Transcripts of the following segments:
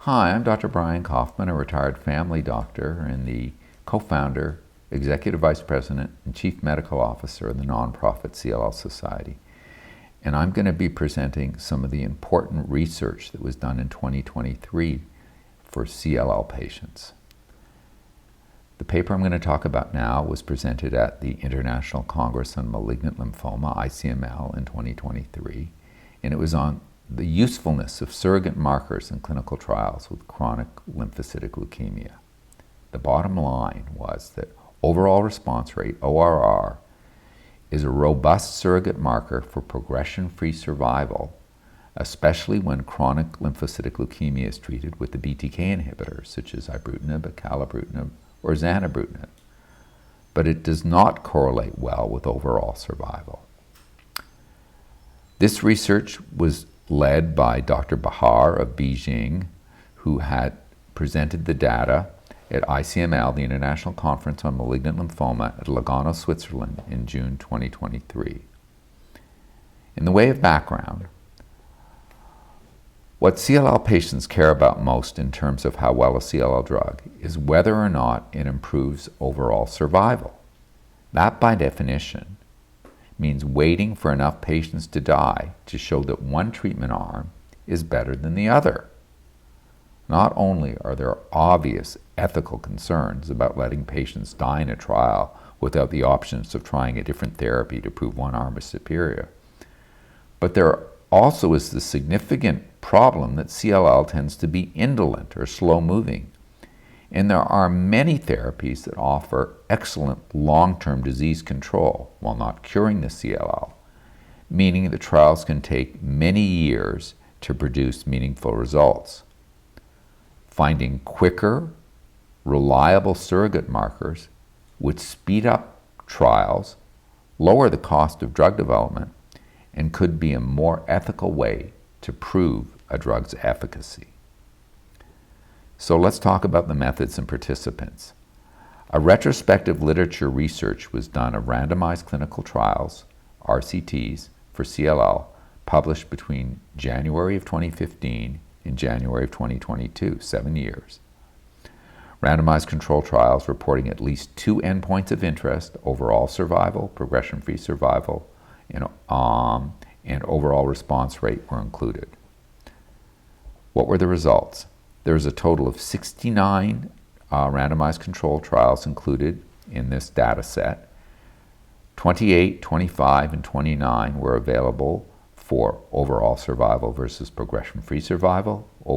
Hi, I'm Dr. Brian Koffman, a retired family doctor and the co-founder, executive vice president, and chief medical officer of the nonprofit CLL Society. And I'm going to be presenting some of the important research that was done in 2023 for CLL patients. The paper I'm going to talk about now was presented at the International Congress on Malignant Lymphoma, ICML, in 2023, and it was on the usefulness of surrogate markers in clinical trials with chronic lymphocytic leukemia. The bottom line was that overall response rate, ORR, is a robust surrogate marker for progression-free survival, especially when chronic lymphocytic leukemia is treated with the BTK inhibitors, such as ibrutinib, acalabrutinib, or zanubrutinib. But it does not correlate well with overall survival. This research was led by Dr. Bahar of Beijing, who had presented the data at ICML, the International Conference on Malignant Lymphoma, at Lugano, Switzerland in June 2023. In the way of background, what CLL patients care about most in terms of how well a CLL drug is whether or not it improves overall survival. That, by definition, means waiting for enough patients to die to show that one treatment arm is better than the other. Not only are there obvious ethical concerns about letting patients die in a trial without the options of trying a different therapy to prove one arm is superior, but there also is the significant problem that CLL tends to be indolent or slow-moving, and there are many therapies that offer excellent long-term disease control while not curing the CLL, meaning that trials can take many years to produce meaningful results. Finding quicker, reliable surrogate markers would speed up trials, lower the cost of drug development, and could be a more ethical way to prove a drug's efficacy. So let's talk about the methods and participants. A retrospective literature research was done of randomized clinical trials, RCTs, for CLL, published between January of 2015 and January of 2022, 7 years. Randomized control trials reporting at least two endpoints of interest, overall survival, progression-free survival, and overall response rate were included. What were the results? There was a total of 69 randomized control trials included in this data set. 28, 25, and 29 were available for overall survival versus progression-free survival, for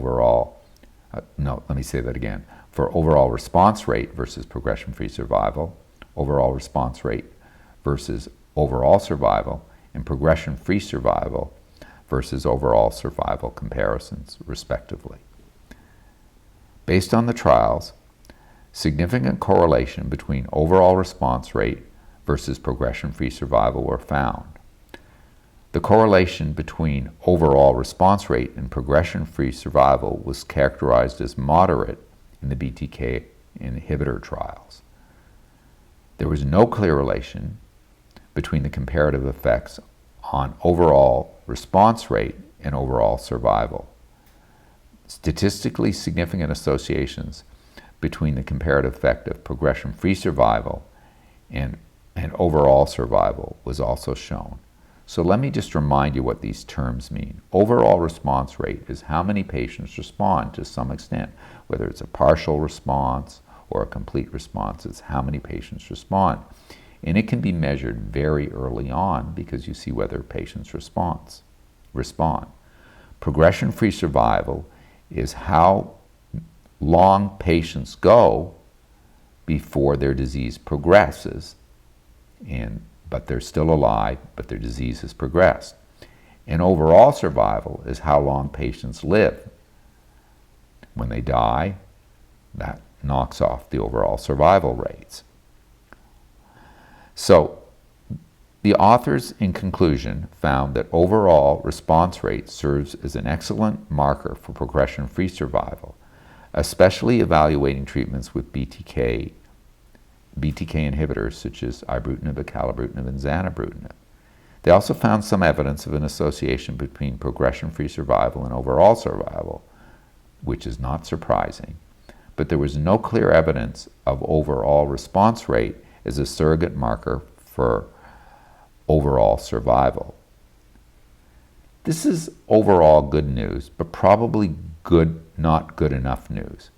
overall response rate versus progression-free survival, overall response rate versus overall survival, and progression-free survival versus overall survival comparisons, respectively. Based on the trials, significant correlation between overall response rate versus progression-free survival were found. The correlation between overall response rate and progression-free survival was characterized as moderate in the BTK inhibitor trials. There was no clear relation between the comparative effects on overall response rate and overall survival. Statistically significant associations between the comparative effect of progression-free survival and overall survival was also shown. So let me just remind you what these terms mean. Overall response rate is how many patients respond to some extent, whether it's a partial response or a complete response. It's how many patients respond. And it can be measured very early on because you see whether patients respond. Progression-free survival is how long patients go before their disease progresses, but they're still alive, but their disease has progressed. And overall survival is how long patients live. When they die, that knocks off the overall survival rates. So the authors, in conclusion, found that overall response rate serves as an excellent marker for progression-free survival, especially evaluating treatments with BTK inhibitors such as ibrutinib, acalabrutinib, and zanubrutinib. They also found some evidence of an association between progression-free survival and overall survival, which is not surprising, but there was no clear evidence of overall response rate as a surrogate marker for overall survival. This is overall good news, but probably not good enough news.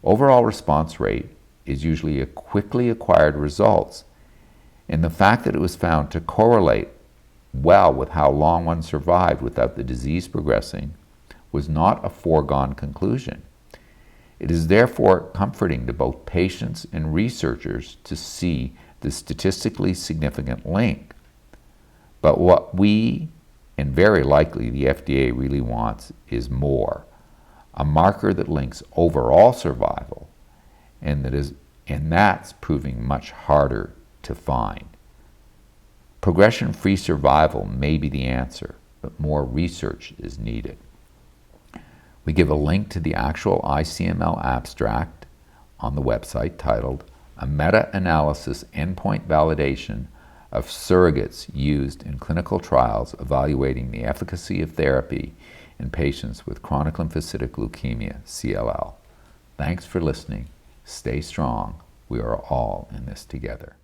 Overall response rate is usually a quickly acquired result, and the fact that it was found to correlate well with how long one survived without the disease progressing was not a foregone conclusion. It is therefore comforting to both patients and researchers to see the statistically significant link. But what we, and very likely the FDA, really wants is more. A marker that links overall survival, and that's proving much harder to find. Progression-free survival may be the answer, but more research is needed. We give a link to the actual ICML abstract on the website titled "A Meta-Analysis Endpoint Validation of Surrogates Used in Clinical Trials Evaluating the Efficacy of Therapy in Patients with Chronic Lymphocytic Leukemia, CLL." Thanks for listening. Stay strong. We are all in this together.